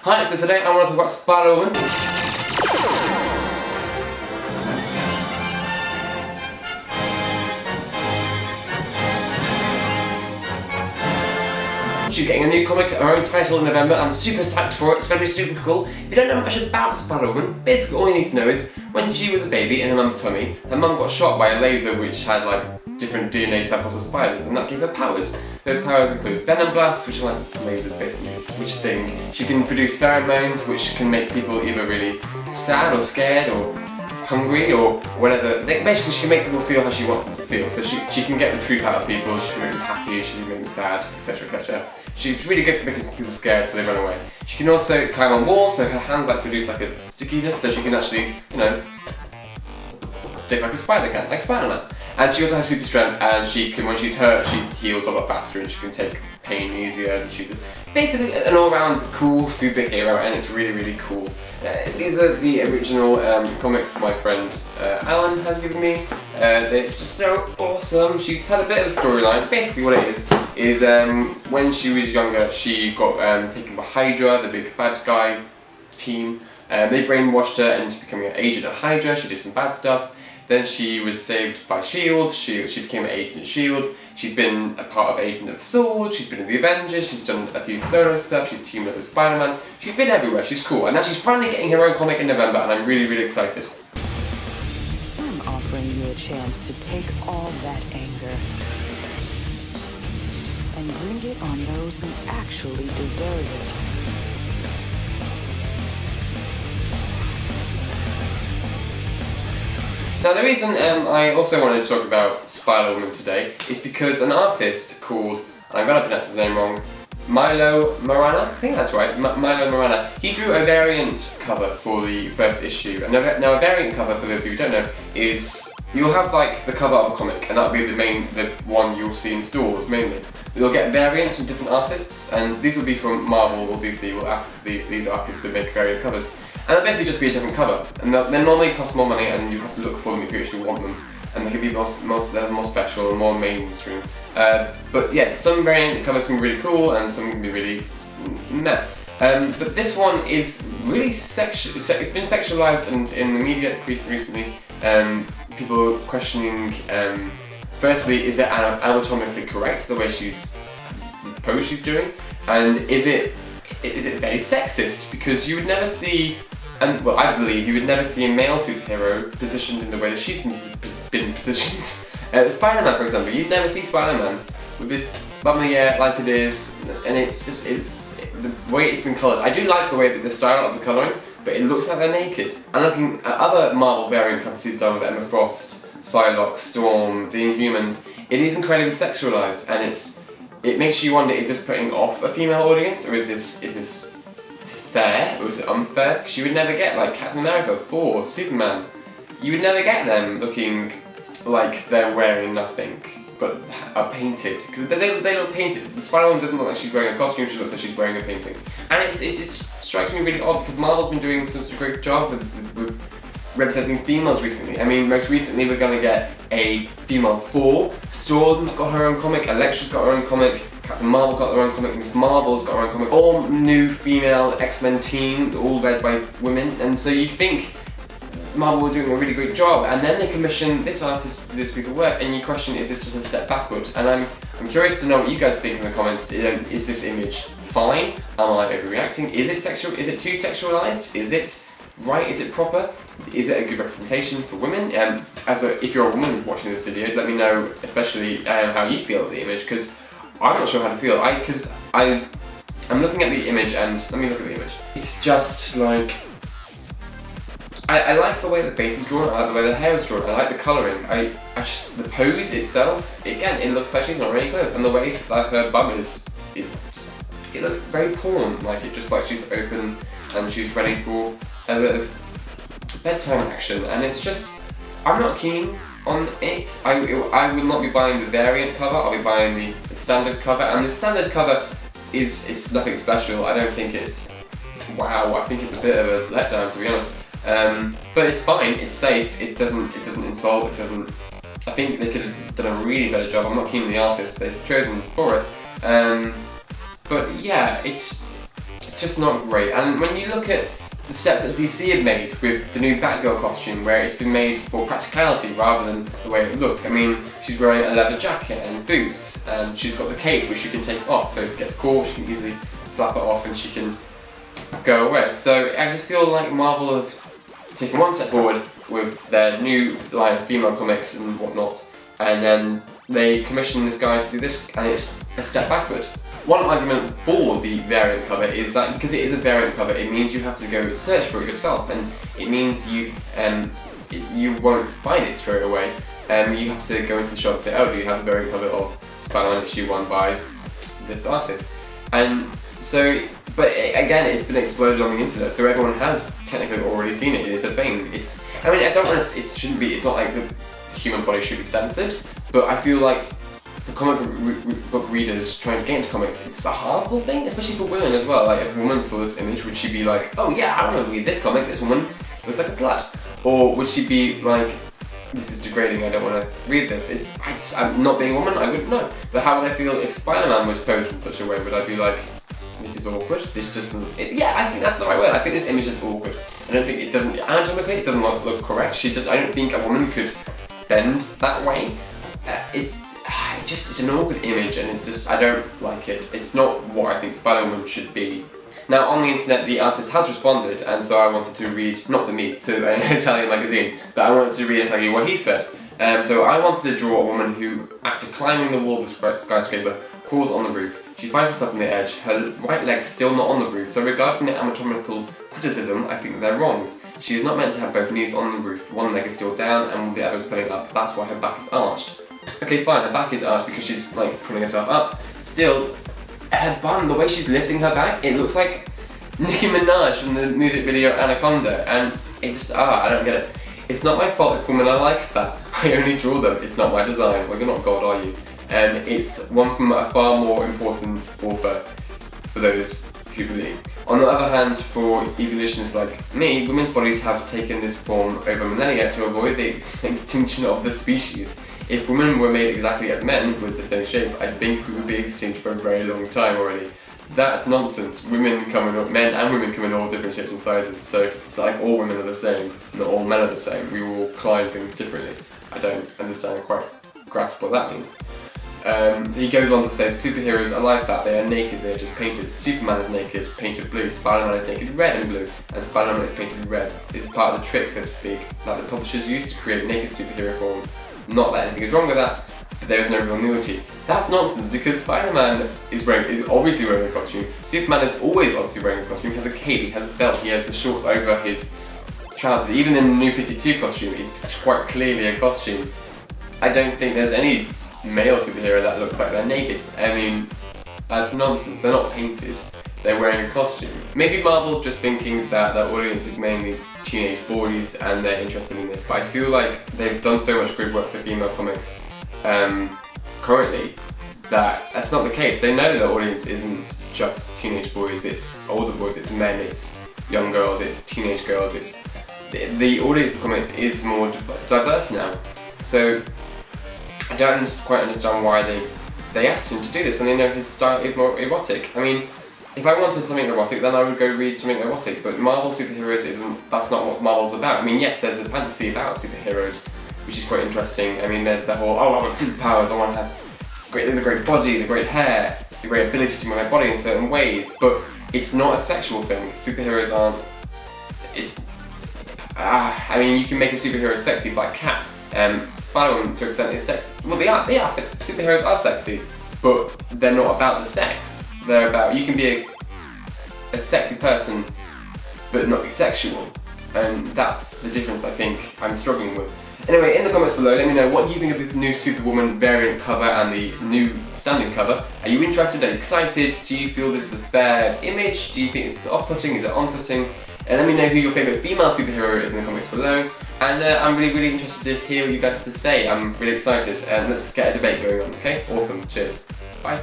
Hi, so today I want to talk about Spider-Woman. She's getting a new comic, her own title in November. I'm super psyched for it, it's going to be super cool. If you don't know much about Spider-Woman, basically all you need to know is when she was a baby in her mum's tummy, her mum got shot by a laser which had like different DNA samples of spiders, and that gave her powers. Those powers include venom blasts, which are like lasers basically, which sting. She can produce pheromones, which can make people either really sad or scared or hungry or whatever. Basically, she can make people feel how she wants them to feel. So she can get the truth out of people, she can make them happy, she can make them sad, etc, etc. She's really good for making people scared so they run away. She can also climb on walls, so her hands like produce like a stickiness, so she can actually, you know, stick like a spider can, like Spider-Man. And she also has super strength, and she can, when she's hurt, she heals a lot faster, and she can take pain easier. And she's basically an all-round cool superhero, and it's really, really cool. These are the original comics my friend Alan has given me. They're just so awesome. She's had a bit of a storyline. Basically what it is when she was younger, she got taken by Hydra, the big bad guy team. They brainwashed her into becoming an agent at Hydra. She did some bad stuff. Then she was saved by S.H.I.E.L.D. She became an agent at S.H.I.E.L.D. She's been a part of Agent of S.W.O.R.D., she's been in the Avengers, she's done a few solo stuff, she's teamed up with Spider-Man. She's been everywhere, she's cool. And now she's finally getting her own comic in November, and I'm really, really excited. I'm offering you a chance to take all that anger and bring it on those who actually deserve it. Now the reason I also wanted to talk about Spider-Woman today is because an artist called, and I'm going to pronounce his name wrong, Milo Manara, I think that's right, Milo Manara, he drew a variant cover for the first issue. And now a variant cover, for those of you who don't know, is you'll have like the cover of a comic, and that'll be the one you'll see in stores mainly. You'll get variants from different artists, and these will be from Marvel or DC. Will ask these artists to make variant covers. And they'll basically just be a different cover, and they normally cost more money, and you have to look for them if you actually want them, and they can be more special and more mainstream. But yeah, some variant covers can be really cool, and some can be really meh. But this one is really it's been sexualized and in the media recently. People questioning. Firstly, is it anatomically correct the way the pose she's doing, and is it very sexist? Because you would never see, and well, I believe you would never see a male superhero positioned in the way that she's been positioned. Spider-Man, for example, you'd never see Spider-Man with his bubbly hair like it is, and it's just the way it's been coloured. I do like the way that the style of the colouring, but it looks like they're naked. And looking at other Marvel variant covers he's done with Emma Frost, Psylocke, Storm, the Inhumans, it is incredibly sexualised, and it makes you wonder, is this putting off a female audience, or is this fair, or is it unfair? Because you would never get like Captain America, Thor, Superman. You would never get them looking like they're wearing nothing, but are painted. Because they look painted. The Spider-Woman doesn't look like she's wearing a costume, she looks like she's wearing a painting. And it just strikes me really odd, because Marvel's been doing such a great job with representing females recently. I mean, most recently we're going to get a female Thor, Storm's got her own comic, Elektra's got her own comic, Captain Marvel got their own comic, Miss Marvel's got her own comic, all new female X-Men team, all led by women, and so you think Marvel were doing a really great job, and then they commission this artist to do this piece of work, and you question, is this just a step backward? And I'm curious to know what you guys think in the comments. Is this image fine? Am I overreacting? Is it sexual? Is it too sexualized? Is it right? Is it proper? Is it a good representation for women? If you're a woman watching this video, let me know, especially how you feel about the image, because I'm not sure how to feel. I'm looking at the image, and let me look at the image. It's just like, I like the way the face is drawn, I like the way the hair is drawn, I like the colouring. The pose itself, again, it looks like she's not wearing clothes, and the way like her bum is it looks very porn, like it just like she's open and she's ready for a bit of bedtime action, and it's just, I'm not keen on it. I will not be buying the variant cover, I'll be buying the standard cover, and the standard cover it's nothing special. I don't think it's wow, I think it's a bit of a letdown, to be honest. But it's fine, it's safe, it doesn't insult, it doesn't. I think they could have done a really better job. I'm not keen on the artists they've chosen for it. But yeah, it's it's just not great. And when you look at the steps that DC have made with the new Batgirl costume, where it's been made for practicality rather than the way it looks. I mean, she's wearing a leather jacket and boots, and she's got the cape which she can take off, so if it gets caught, she can easily flap it off and she can go away. So I just feel like Marvel have taken one step forward with their new line of female comics and whatnot, and then they commissioned this guy to do this, and it's a step backward. One argument for the variant cover is that because it is a variant cover, it means you have to go search for it yourself, and it means you won't find it straight away. You have to go into the shop and say, oh, do you have a variant cover of Spider-Man issue 1 by this artist? And so, but again, it's been exploded on the internet, so everyone has technically already seen it. It is a thing. I mean, I don't want to. It shouldn't be. It's not like the human body should be censored, but I feel like for comic book readers trying to get into comics, it's a harmful thing, especially for women as well. Like, if a woman saw this image, would she be like, oh yeah, I want to read this comic, this woman looks like a slut? Or would she be like, this is degrading, I don't want to read this? I'm not being a woman, I wouldn't know. But how would I feel if Spider-Man was posed in such a way? Would I be like, this is awkward, this just doesn't... Yeah, I think that's the right word. I think this image is awkward. I don't think it doesn't... Anatomically, it doesn't look correct. I don't think a woman could bend that way. It's an awkward image, and I don't like it. It's not what I think Spider-Woman should be. Now, on the internet, the artist has responded, and so I wanted to read, not to me, to an Italian magazine, but I wanted to read exactly what he said. So I wanted to draw a woman who, after climbing the wall of the skyscraper, crawls on the roof. She finds herself on the edge, her right leg's still not on the roof, so regarding the anatomical criticism, I think they're wrong. She is not meant to have both knees on the roof, one leg is still down and the other is pulling up, that's why her back is arched. Okay, fine, her back is arched because she's like pulling herself up. Still, her bum, the way she's lifting her back, it looks like Nicki Minaj from the music video Anaconda, and it just, I don't get it. It's not my fault if women are like that. I only draw them, it's not my design. Well, you're not God, are you? And it's one from a far more important author for those who believe. On the other hand, for evolutionists like me, women's bodies have taken this form over millennia to avoid the extinction of the species. If women were made exactly as men with the same shape, I think we would be extinct for a very long time already. That's nonsense. Men and women come in all different shapes and sizes, so it's like all women are the same, not all men are the same. We will climb things differently. I don't understand quite grasp what that means. He goes on to say, superheroes are like that, they are naked, they are just painted. Superman is naked, painted blue, Spider-Man is naked red and blue, and Spider-Man is painted red. This is part of the trick, so to speak, that the publishers use to create naked superhero forms. Not that anything is wrong with that, but there is no real nudity. That's nonsense, because Spider-Man is obviously wearing a costume. Superman is always obviously wearing a costume. He has a cape, he has a belt, he has the shorts over his trousers. Even in the New 52 costume, it's quite clearly a costume. I don't think there's any male superhero that looks like they're naked. I mean, that's nonsense. They're not painted. They're wearing a costume. Maybe Marvel's just thinking that their audience is mainly teenage boys and they're interested in this, but I feel like they've done so much good work for female comics currently that that's not the case. They know their audience isn't just teenage boys, it's older boys, it's men, it's young girls, it's teenage girls, it's the audience of comics is more diverse now. So I don't quite understand why they asked him to do this when they know his style is more erotic. I mean, if I wanted something erotic, then I would go read something erotic, but Marvel superheroes that's not what Marvel's about. I mean, yes, there's a fantasy about superheroes, which is quite interesting. I mean, the whole, oh, I want superpowers, I want to have the great body, the great hair, the great ability to move my body in certain ways, but it's not a sexual thing. Superheroes aren't, I mean, you can make a superhero sexy by Cap. Spider-Man to an extent is sexy. Well, they are sexy. Superheroes are sexy, but they're not about the sex. They're about, you can be a sexy person, but not be sexual. And that's the difference I think I'm struggling with. Anyway, in the comments below, let me know what you think of this new Superwoman variant cover and the new standing cover. Are you interested? Are you excited? Do you feel this is a fair image? Do you think it's off-putting? Is it on-putting? And let me know who your favourite female superhero is in the comments below. And I'm really interested to hear what you guys have to say. I'm really excited. And let's get a debate going on, okay? Awesome. Cheers. Bye.